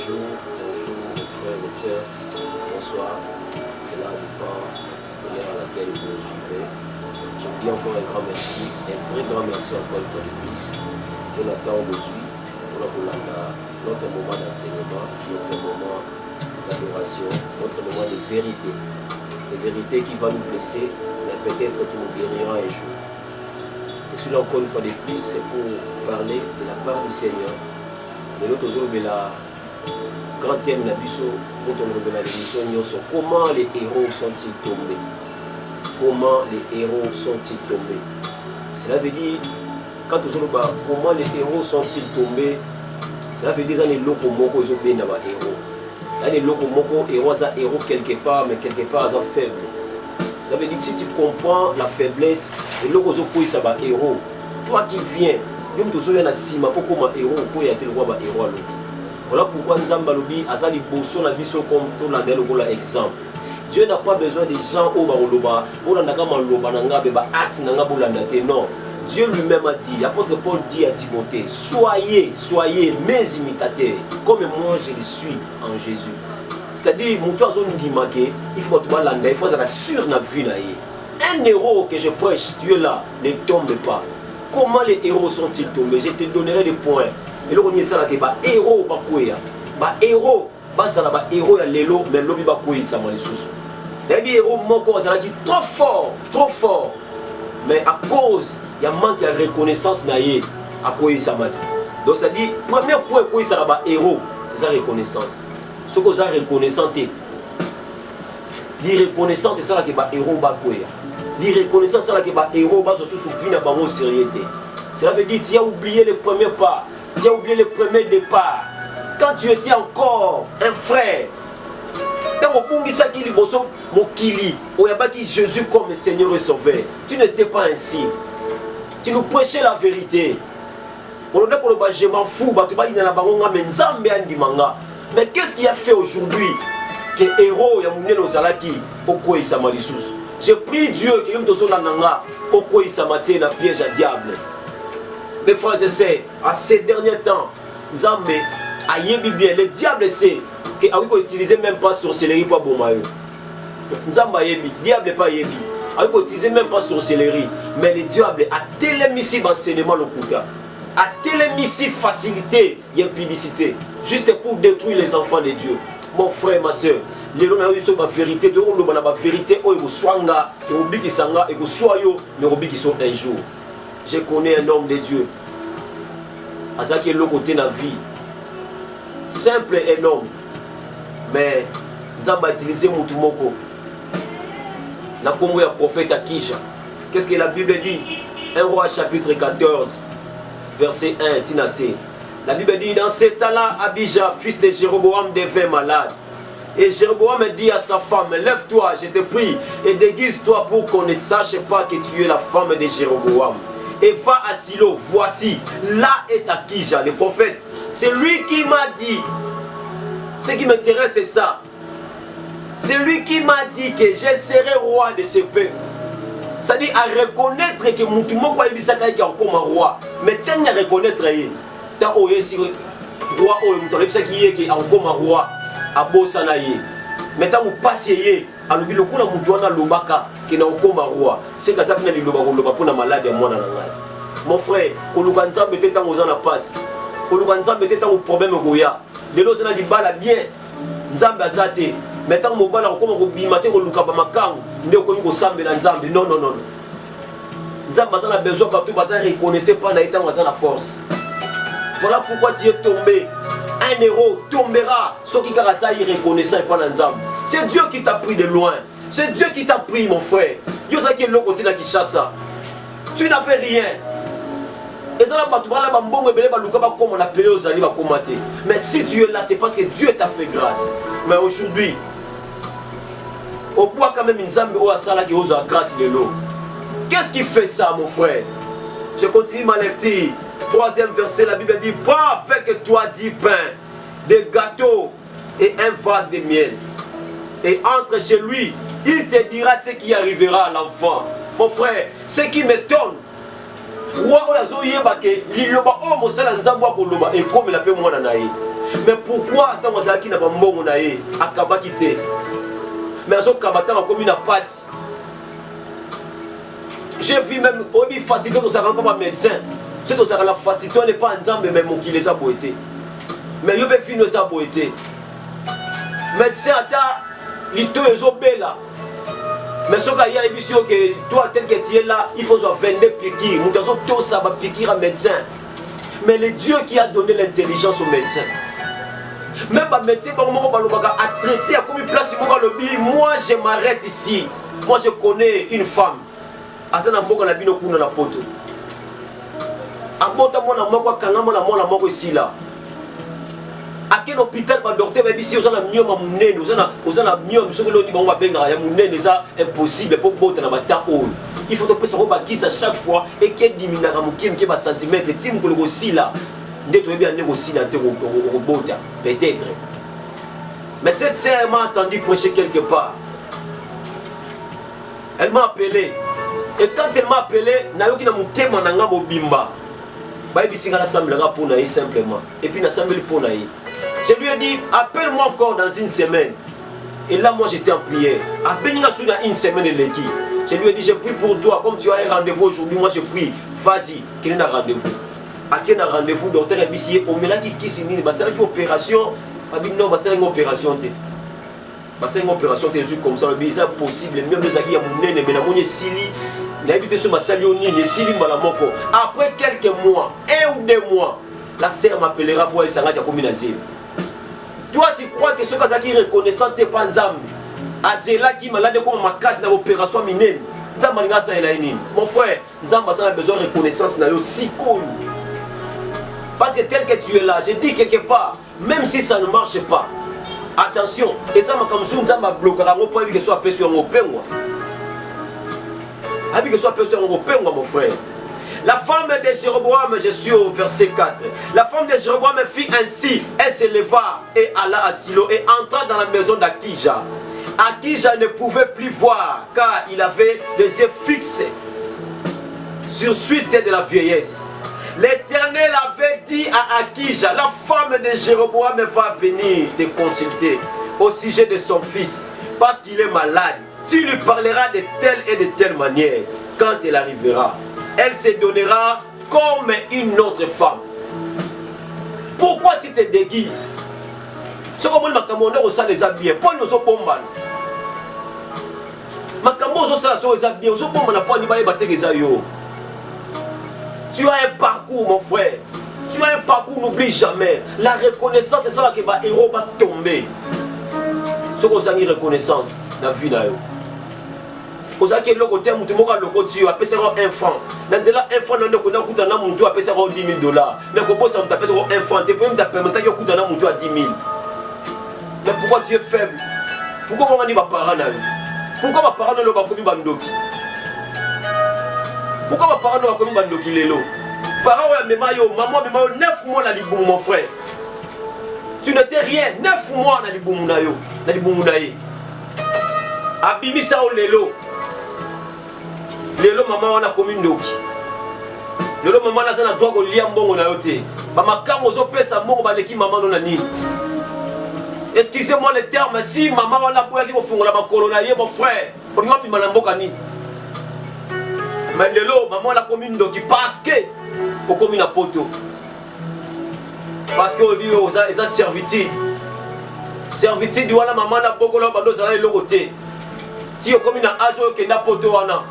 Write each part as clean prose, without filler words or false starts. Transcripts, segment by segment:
Bonjour mes frères et sœurs, bonsoir. C'est là du part de l'heure à laquelle vous nous suivez. Je vous dis encore un grand merci, un très grand merci encore une fois de plus. Jonathan Bozui, notre moment d'enseignement, notre moment d'adoration, notre moment de vérité. Des vérités qui vont nous blesser, mais peut-être qui nous guérira un jour. Et celui-là encore une fois de plus, c'est pour parler de la part du Seigneur. De l'autre jour, la grand thème de l'émission, comment les héros sont-ils tombés? Comment les héros sont-ils tombés? Cela veut dire, quand on dit comment les héros sont-ils tombés, cela veut dire que les locaux moko ils ont bien d'avoir héros. Les locaux moko héros quelque part, mais quelque part ils sont faibles. Ça veut dire que si tu comprends la faiblesse, les locaux ils sont héros. Toi qui viens, voilà pourquoi Nzamba lobi azali bosso na biso comme tout la delogola exemple. Dieu n'a pas besoin des gens au baroloba, bolanda kama loba nanga beba art nanga bolanda te non. Dieu lui-même a dit, l'apôtre Paul dit à Timothée, soyez mes imitateurs, comme moi je le suis en Jésus. C'est-à-dire, mon toit zone dimake, il faut que tu balanda, il faut être sûr na vie na ye. Un héros que je prêche, Dieu là, ne tombe pas. Comment les héros sont-ils tombés? Je te donnerai des points. Et là, on y est là, les héros, les héros, ya lelo, mais l'obi bakoya, ça m'a dit sous. Les héros, mon corps, ça dit trop fort. Mais à cause, il y a manque de reconnaissance, à quoi ça m'a dit. Donc, ça dit, premier point, quoi ça va héros, c'est la reconnaissance. Ce que vous avez reconnaissance, l'irreconnaissance, c'est ça qui est héros, bakoya. L'irreconnaissance, c'est ça qui est héros, bah, se souvient à ma sérieuxité. Cela veut dire, tu as oublié le premier pas, tu as oublié le premier départ. Quand tu étais encore un frère, quand Jésus comme Seigneur et Sauveur, tu n'étais pas ainsi. Tu nous prêchais la vérité. Je m'en fous, mais qu'est-ce qui a fait aujourd'hui que héros j'ai pris Dieu qui me donne un piège à diable. Mes frères et sœurs, à ces derniers temps, le diable sait qu'il a utilisé même pas sorcellerie pour Bomayo. Le diable n'est pas yebi. Il a utilisé même pas sorcellerie. Mais le diable a télémissé l'enseignement le Kouta. A télémissé facilité et impudicité. Juste pour détruire les enfants de Dieu. Mon frère, ma soeur. Les gens ont la vérité, de la vérité, ils sont un jour. Je connais un homme de Dieu. À ça qui est le côté de la vie. Simple et homme. Mais nous avons utilisé Moutoumoko. La combo est prophète Akisha. Qu'est-ce que la Bible dit? 1 Roi chapitre 14, verset 1, Tinasé. La Bible dit, dans ce temps-là, Abijah, fils de Jéroboam, devint malade. Et Jéroboam dit à sa femme, lève-toi, je te prie, et déguise-toi pour qu'on ne sache pas que tu es la femme de Jéroboam. Et va à Silo, voici, là est Akisha, le prophète. C'est lui qui m'a dit, ce qui m'intéresse c'est ça. C'est lui qui m'a dit que je serai roi de ce peuple. C'est-à-dire à reconnaître que Moutoumoko a été encore roi. Mais tant à reconnaître, tant que roi, qui est encore roi. Maintenant, vous passez à l'oublier le coup de Moutouana Lobaka qui n'a aucun roi. C'est que ça vient de l'Oba pour la maladie à moi. Mon frère, Koluganza mettait en aux passe. Koluganza mettait en problème au Goya. Les lois sont dit bala bien. Nzamba Zate. Maintenant, mon bala, comme on bimate au Lukabamakang, ne connaît Sambe Nzambe. Non. Nzamba a besoin de tout, ne reconnaissait pas la force. Voilà pourquoi tu es tombé. Un héros tombera, ce qui est reconnaissant et pas l'ensemble. C'est Dieu qui t'a pris de loin. C'est Dieu qui t'a pris, mon frère. Dieu sait qui est l'autre côté de qui chasse ça. Tu n'as fait rien. Et ça, mais si tu es là, c'est parce que Dieu t'a fait grâce. Mais aujourd'hui, au bois quand même une zambe ou à ça qui ose grâce de l'eau. Qu'est-ce qui fait ça, mon frère? Je continue ma lecture. 3e verset, la Bible dit, pas avec toi 10 pains, des gâteaux et un vase de miel. Et entre chez lui, il te dira ce qui arrivera à l'enfant. Mon frère, ce qui m'étonne, roi oyazo yebake, liloba o mosala nzambo akoloba et comme la paix moi nanaï. Mais pourquoi tant que n'a pas bon naé akaba quitté? Mais azo kabata comme une passe. J'ai vu même au facilité de ça pas médecin. C'est de ça la facilité on n'est pas ensemble même qui les a boité. Mais yo be fino ça boité. Médecin ata lito ezo bela. Mais ce qu'il y a émission que toi tel que tu es là, il faut soit 22 piqûres. Nous avons tous ça va piqûre à médecin. Mais le Dieu qui a donné l'intelligence au médecin. Même pas médecin, à traiter à comme une place, moi je m'arrête ici. Moi je connais une femme. Asana mboka na bino kuna na poto. Abota mona moko kangama na mona moko ici là. À quel hôpital ba docteur ba bisi ozana myoma munene ozana myoma sokolo di bango benga ya munene ça impossible pour bota na bata o. Il faut que pesa ko bakisa chaque fois et que diminua ka mukim ke ba centimètre tim ko le sila. Ndeto ebi ane ko sila te ko bota peut-être. Mais cette sœur m'a entendu prêcher quelque part. Elle m'a appelé. Et quand elle m'a appelé, nayoki na mutema na nga mobimba. Ba ebisinga na semblera pour na simplement. Et puis na semble pour na. Je lui ai dit, appelle-moi encore dans une semaine. Et là, moi, j'étais en prière. Appelle-moi dans une semaine, Leki. Je lui ai dit, je prie pour toi. Comme tu as un rendez-vous aujourd'hui, moi, je prie. Vas-y, quel est le rendez-vous? À quel rendez-vous, docteur Ebissier? Au mélange qui s'est mis, c'est une opération. Non, c'est une opération. C'est une opération, c'est comme ça. C'est possible. Même les amis, mais la Sili. Après quelques mois, 1 ou 2 mois, la sœur m'appellera pour elle s'arrêter à communauté. Toi, tu crois que ce qui est reconnaissant n'est pas Nzambe. Azela qui malade comme ma casse dans l'opération minée. Mon frère, Nzambe a besoin de reconnaissance dans le psycho. Parce que tel que tu es là, je dis quelque part, même si ça ne marche pas, attention, et ça m'a comme si Nzambe a bloqué la roue pour que soit aperçu en européen. Avec que soit aperçu en européen, mon frère. La femme de Jéroboam, je suis au verset 4. La femme de Jéroboam fit ainsi. Elle se leva et alla à Silo et entra dans la maison d'Akija. Akija ne pouvait plus voir car il avait les yeux fixés sur suite de la vieillesse. L'Éternel avait dit à Akija, la femme de Jéroboam va venir te consulter au sujet de son fils parce qu'il est malade. Tu lui parleras de telle et de telle manière quand elle arrivera. Elle se donnera comme une autre femme. Pourquoi tu te déguises? C'est comme ma camonde au sein des habillés. Pourquoi nous sommes bombés? Ma camonde au sein des habillés. Nous sommes bombés. Tu as un parcours, mon frère. Tu as un parcours, n'oublie jamais. La reconnaissance, c'est ça que le héros va tomber. C'est qu'on a une reconnaissance dans la vie. Vous avez le côté où vous avez le côté où un enfant. Dans un enfant, vous avez 10 000 $. Mais vous avez un enfant, vous avez 10 000. Mais pourquoi tu es faible? Pourquoi vous avez des parents? Pourquoi vos parents ne sont pas bandoki? Pourquoi vos parents ne sont pas bandoki lelo? Parents, maman, 9 mois dans l'ibou, mon frère. Tu n'étais rien, 9 mois dans l'ibou. Abimisa au lelo. Lelo maman wana commune ndoki. Lelo maman na zana droit ko lia mbongo na yote. Ba makambo zo pesa mbongo ba leki maman na nini. Excusez-moi le terme, si maman wana boya ki ko fungola makolo na ye mon frère. On va pima na mboka ni. Mais lelo maman la commune ndoki parce que au commune na poto. Parce que on dit aux a servitude. Servitude wana maman na boko la bando zala le côté. Si au commune na azo ke na poto wana.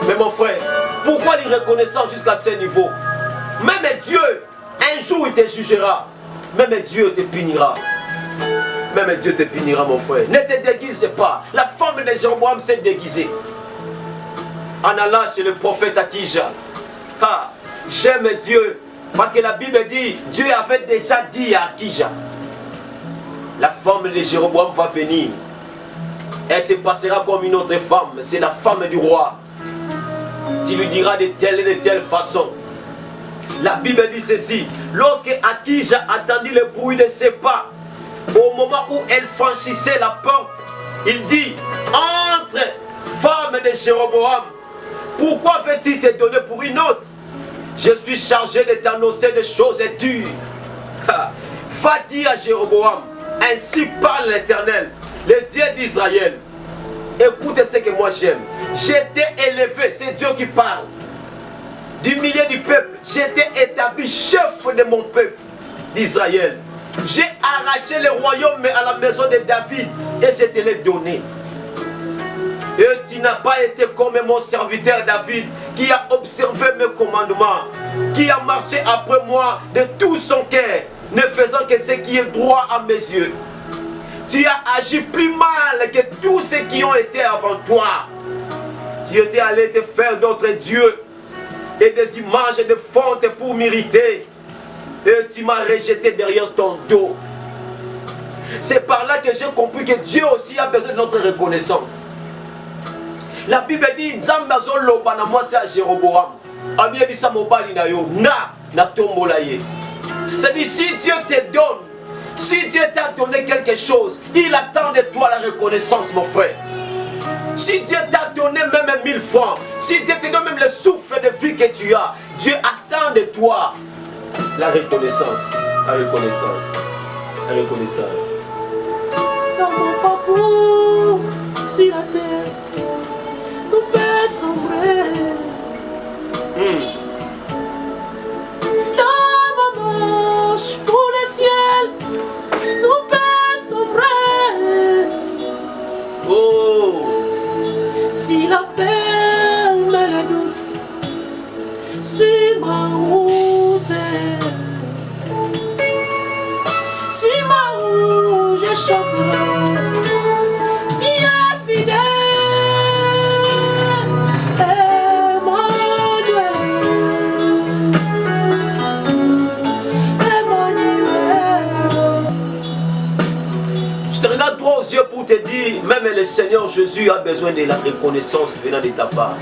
Mais mon frère, pourquoi les reconnaissance jusqu'à ce niveau? Même Dieu, un jour il te jugera. Même Dieu te punira. Même Dieu te punira, mon frère. Ne te déguise pas. La femme de Jéroboam s'est déguisée. En allant chez le prophète Akija. Ah, j'aime Dieu. Parce que la Bible dit, Dieu avait déjà dit à Akija, la femme de Jéroboam va venir. Elle se passera comme une autre femme. C'est la femme du roi. Tu lui diras de telle et de telle façon. La Bible dit ceci. Lorsque Akija attendit le bruit de ses pas, au moment où elle franchissait la porte, il dit, entre, femme de Jéroboam, pourquoi veux-tu te donner pour une autre? Je suis chargé de t'annoncer des choses dures. Va dire à Jéroboam, ainsi parle l'Éternel, le Dieu d'Israël. Écoute ce que moi j'aime. J'étais élevé, c'est Dieu qui parle. Du milieu du peuple, j'étais établi chef de mon peuple d'Israël. J'ai arraché le royaume à la maison de David et je te l'ai donné. Et tu n'as pas été comme mon serviteur David qui a observé mes commandements, qui a marché après moi de tout son cœur, ne faisant que ce qui est droit à mes yeux. Tu as agi plus mal que tous ceux qui ont été avant toi. Tu étais allé te faire d'autres dieux et des images de fonte pour m'irriter. Et tu m'as rejeté derrière ton dos. C'est par là que j'ai compris que Dieu aussi a besoin de notre reconnaissance. La Bible dit, Nzambazo loba na moi c'est à Jéroboam. Abi ebisa mobali na yo na tombola ye. C'est-à-dire si Dieu te donne, si Dieu t'a donné quelque chose, il attend de toi la reconnaissance, mon frère. Si Dieu t'a donné même 1000 francs, si Dieu te donne même le souffle de vie que tu as, Dieu attend de toi la reconnaissance. La reconnaissance. La reconnaissance. Dans mon parcours, si la terre nous peut sombrer. Dans ma marche pour le ciel, nous peut sombrer. Oh, si la paix met le doute sur ma route, si ma route je chanterai, Dieu est fidèle, Emmanuel, Emmanuel. Je te regarde droit aux yeux pour te dire, même le Seigneur Jésus a besoin de la reconnaissance venant de ta part.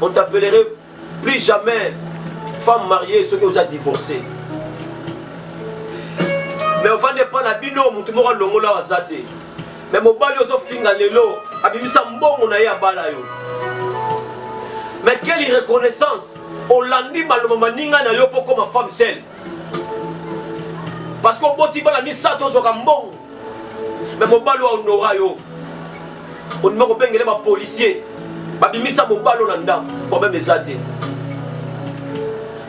On t'appellerait plus jamais femme mariée, ceux qui vous a divorcé. Mais on va ne pas la bino, mon tumo longo la wazate. Mais mon bali oso finga lelo, abimisa mbongo na ya bala yo. Mais quelle reconnaissance! Olandi maloma ninga na yo poko ma femme seule. Parce qu'on boti bala ni sato zo kambongo. Mais mon bali wa honora yo. On me bengele ba policier. Babimisa mon balo nanda, problème ezate.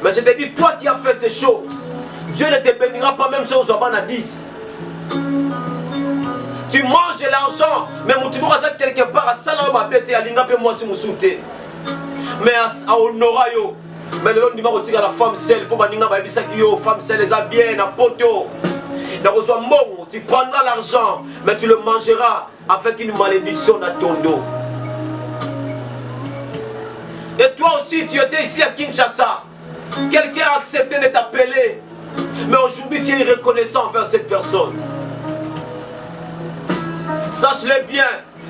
Mais je te dis, toi qui as fait ces choses, Dieu ne te bénira pas même si on s'en à 10. Tu manges l'argent, mais mon tour à quelque part à Salah ma bête et à l'ingapé moi si vous soutez. Mais à Honorayo, mais le long du marron la femme seule pour Baninga Badisa qui yo, femme seule les a bien à poto. Tu prendras l'argent, mais tu le mangeras avec une malédiction dans ton dos. Et toi aussi, tu étais ici à Kinshasa. Quelqu'un a accepté de t'appeler. Mais aujourd'hui, tu es reconnaissant envers cette personne. Sache-le bien,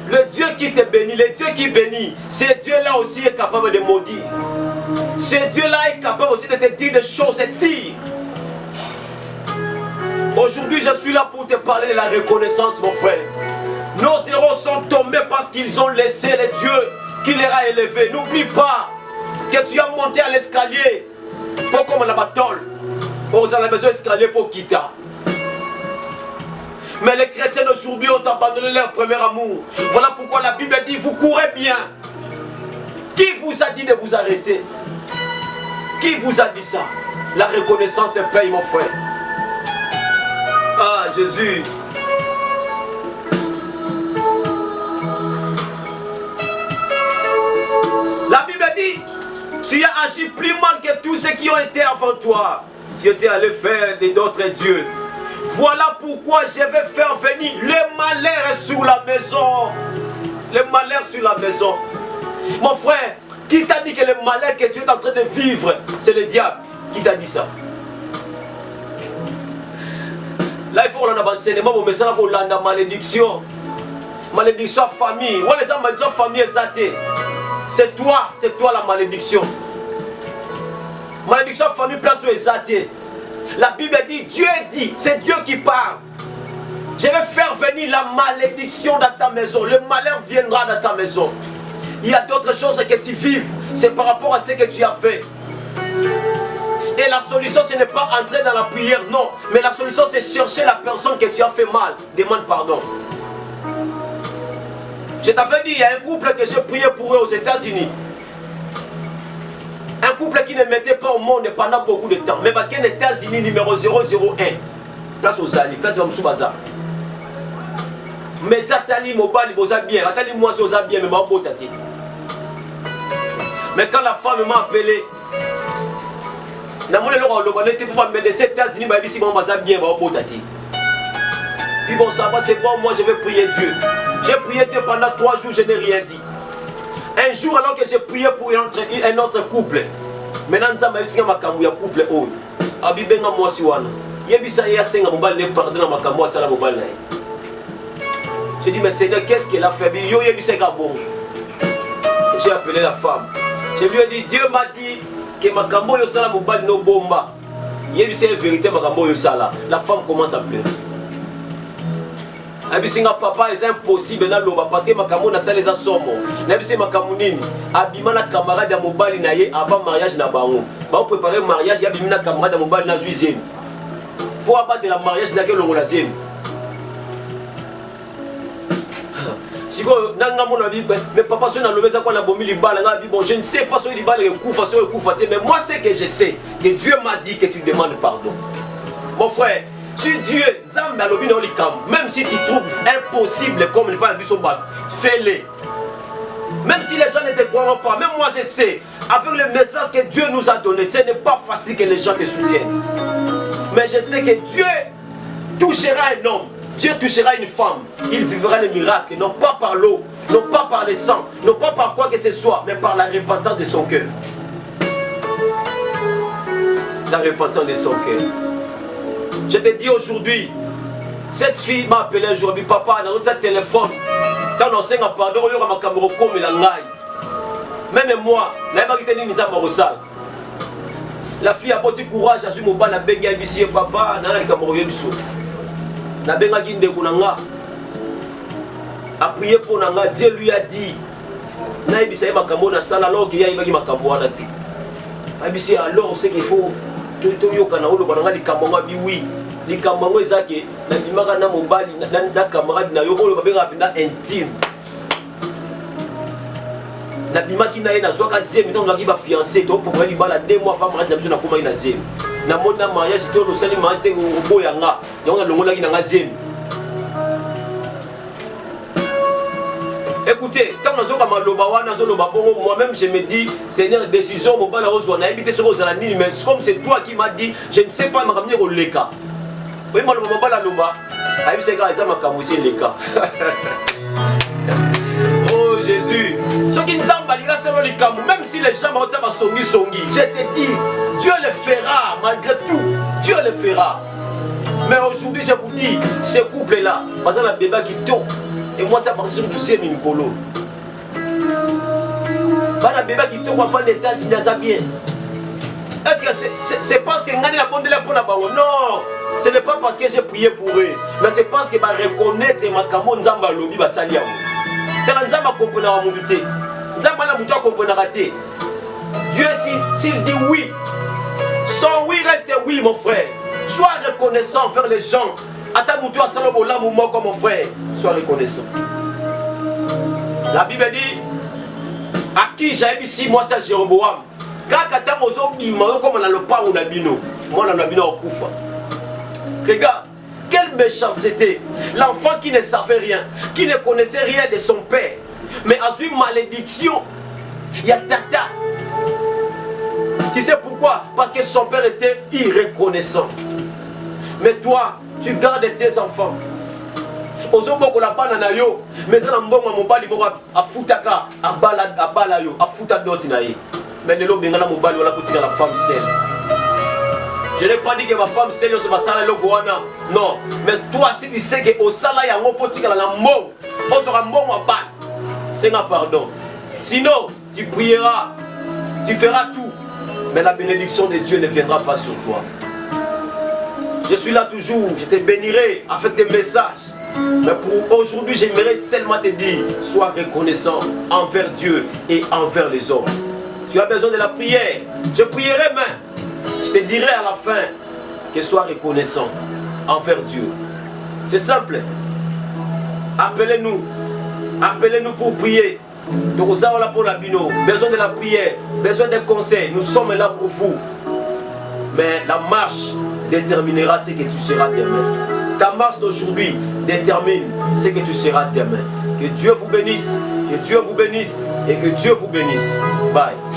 le Dieu qui te bénit, le Dieu qui bénit, ce Dieu-là aussi est capable de maudire. Ce Dieu-là est capable aussi de te dire des choses et dire. Aujourd'hui, je suis là pour te parler de la reconnaissance, mon frère. Nos héros sont tombés parce qu'ils ont laissé le Dieu qui les a élevés. N'oublie pas que tu as monté à l'escalier pour comme la batole. On a besoin d'escalier pour quitter. Mais les chrétiens d'aujourd'hui ont abandonné leur premier amour. Voilà pourquoi la Bible dit, vous courez bien. Qui vous a dit de vous arrêter? Qui vous a dit ça? La reconnaissance paye, mon frère. Ah, Jésus. La Bible dit, tu as agi plus mal que tous ceux qui ont été avant toi. Tu étais allé faire d'autres dieux. Voilà pourquoi je vais faire venir le malheur sur la maison. Le malheur sur la maison. Mon frère, qui t'a dit que le malheur que tu es en train de vivre, c'est le diable? Qui t'a dit ça? Là, il faut qu'on ait un enseignement pour mettre la malédiction. Malédiction famille. Ouais, les malédiction famille exatée. C'est toi la malédiction. Malédiction famille place où exatée. La Bible dit, Dieu dit, c'est Dieu qui parle. Je vais faire venir la malédiction dans ta maison. Le malheur viendra dans ta maison. Il y a d'autres choses que tu vives. C'est par rapport à ce que tu as fait. Et la solution, ce n'est pas entrer dans la prière, non. Mais la solution, c'est chercher la personne que tu as fait mal. Demande pardon. Je t'avais dit, il y a un couple que j'ai prié pour eux aux États-Unis. Un couple qui ne mettait pas au monde pendant beaucoup de temps. Mais les États-Unis, numéro 001. Place aux Ali, place de Mamsou Baza. Mais ça, t'as dit, mobile, boza bien. T'as dit, moi, c'est aux bien, mais bon, tati. Mais quand la femme m'a appelé, dans mon éloignement, le n'était pas me laisser États-Unis, mais ici, mon baza bien, bon, tati. Puis bon, ça va, c'est bon, moi, je vais prier Dieu. J'ai prié Dieu pendant 3 jours, je n'ai rien dit. Un jour, alors que j'ai prié pour un autre couple, maintenant, je vais un couple. Abibenga moi si wana. Yebisa ya senga mobile le pardon na makambo asala mobile na. Je dis mais Seigneur, qu'est-ce qu'elle a fait? Yo yebisa ka bon. J'ai appelé la femme. Je lui ai dit, Dieu m'a dit que makambo yo sala mobile no bomba. Yebisa la vérité makambo yo sala. La femme commence à pleurer. Abisinga papa, c'est impossible na loba parce que makambo na sala les asomo. Na bise makambo nini? Abima na camarade ya mobile na ye avant mariage na bango. Ba préparer mariage ya bimina camarade ya mobile na zuizemi. Pour abattre la mariage na ke longo la zemi. Siko nanga mona bi mais papa so na lobeza kwa na bomi libala nga bi bon je ne sais pas so libala ke kufa so kufa te mais moi c'est que je sais que Dieu m'a dit que tu demandes pardon. Mon frère, si Dieu, même si tu trouves impossible comme le pas fais-le. Même si les gens ne te croiront pas, même moi je sais, avec le message que Dieu nous a donné, ce n'est pas facile que les gens te soutiennent. Mais je sais que Dieu touchera un homme, Dieu touchera une femme, il vivra le miracle, non pas par l'eau, non pas par le sang, non pas par quoi que ce soit, mais par la repentance de son cœur. La repentance de son cœur. Je te dis aujourd'hui, cette fille m'a appelé aujourd'hui, papa, dans notre téléphone, quand on s'est pardon, il y a ma caméra comme il a même moi, la fille a beaucoup de courage, a su mon ban, a benga ici, papa, n'a pas caméra biso. N'a benga ginde kunanga. A prié pour nanga, Dieu lui a dit, n'a ibisa ma caméra na sala alors qu'il y a ibagi ma caméra na te. Abisi alors c'est qu'il faut tout yoka na olo bananga di caméra bi oui. Les camarades zaki na bimaka na mobali na camarade na yo oyo babenga pinda intime na bimaki na ye na zwaka zemi tant ki ba fiancé to pour li bala 2 mois femme mariage na biso na koma ina zemi na mona mariage to no sali mariage te ko yanga yanga longola ki na zemi. Écoutez, tant que zoka maloba wana zo loba bongo, moi-même je me dis Seigneur décision mobala ozwa na ebité soko zala nini, mais comme c'est toi qui m'as dit, je ne sais pas me ramener au leka. Oui, moi, je ne loba. Oh Jésus. Ce qui nous a même si les gens vont je te dis, Dieu le fera malgré tout. Dieu le fera. Mais aujourd'hui, je vous dis, ce couple-là, parce que la bébé qui tombe, et moi, ça passe sur tout ce Nincolo. La bébé qui tombe avant les États-Unis, ça bien. Est-ce que c'est parce que Ngani la bonne de la bonne bango? Non, ce n'est pas parce que j'ai prié pour eux, mais c'est parce que va reconnaître ma camo nzamba lobi ba salia. Tala nzamba comprendra mon but. Nzamba na muto comprendra raté. Dieu s'il dit oui, son oui reste oui mon frère. Sois reconnaissant envers les gens. Ata muto asalo la moumou comme mon frère. Sois reconnaissant. La Bible dit à qui j'ai ici moi c'est Jéroboam. Regarde, quelle méchanceté. L'enfant qui ne savait rien, qui ne connaissait rien de son père, mais a eu malédiction. Il y a tata. Tu sais pourquoi? Parce que son père était irreconnaissant. Mais toi, tu gardes tes enfants. Ozoboko la banana yo, mais ça n'a pas mobali a futaka, a bala yo, a futa dotinaye. Mais le lobby ngana mobali wala kutika la femme seule. Je n'ai pas dit que ma femme seule sur ma salle le goana. Non, mais toi si tu sais que au sala ya ngo potika la mort, on sera mort à bat. C'est un pardon. Sinon, tu prieras, tu feras tout, mais la bénédiction de Dieu ne viendra pas sur toi. Je suis là toujours, je te bénirai avec des messages. Mais pour aujourd'hui, j'aimerais seulement te dire, sois reconnaissant envers Dieu et envers les hommes. Tu as besoin de la prière. Je prierai, mais Je te dirai à la fin que sois reconnaissant envers Dieu. C'est simple. Appelez-nous. Appelez-nous pour prier. Donc nous avons là pour la bino. Besoin de la prière. Besoin de conseils. Nous sommes là pour vous. Mais la marche déterminera ce que tu seras demain. Ta marche d'aujourd'hui détermine ce que tu seras demain. Que Dieu vous bénisse. Que Dieu vous bénisse. Et que Dieu vous bénisse. Bye.